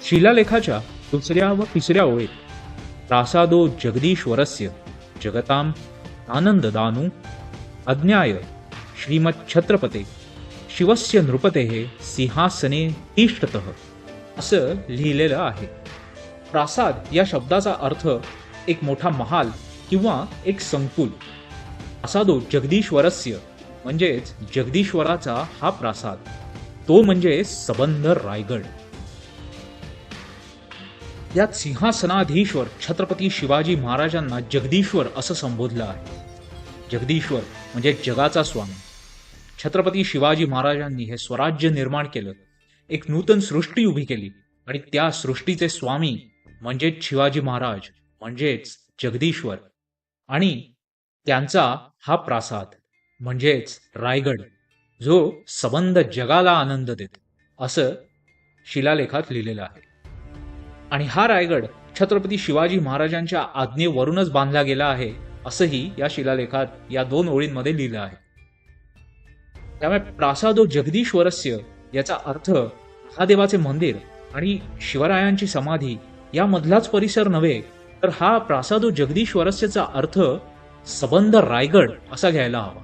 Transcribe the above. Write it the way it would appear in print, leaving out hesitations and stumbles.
शिलालेखाच्या दुसऱ्या व तिसऱ्या ओळीत प्रासादो जगदीश्वरस्य जगताम आनंददानु अज्ञाय श्रीमच्छत्रपते शिवस्य नृपतेः सिंहासने तिष्ठतः असं लिहिलेलं आहे. प्रासाद या शब्दाचा अर्थ एक मोठा महाल किंवा एक संकुल. प्रासादो जगदीश्वरस्य म्हणजेच जगदीश्वराचा हा प्रासाद, तो म्हणजे सबंध रायगड. यात सिंहासनाधीश्वर छत्रपती शिवाजी महाराजांना जगदीश्वर असं संबोधलं आहे. जगदीश्वर म्हणजे जगाचा स्वामी. छत्रपती शिवाजी महाराजांनी हे स्वराज्य निर्माण केलं, एक नूतन सृष्टी उभी केली आणि त्या सृष्टीचे स्वामी म्हणजेच शिवाजी महाराज म्हणजेच जगदीश्वर, आणि त्यांचा हा प्रासाद म्हणजेच रायगड, जो सबंध जगाला आनंद देतो असं शिलालेखात लिहिलेलं आहे. आणि हा रायगड छत्रपती शिवाजी महाराजांच्या आज्ञेवरूनच बांधला गेला आहे असंही या शिलालेखात या 2 ओळींमध्ये लिहिलं आहे. त्यामुळे प्रासादो जगदीश्वरस्य याचा अर्थ महादेवाचे मंदिर आणि शिवरायांची समाधी यामधलाच परिसर नव्हे, तर हा प्रासादो जगदीश्वरस्यचा अर्थ सबंध रायगड असा घ्यायला हवा.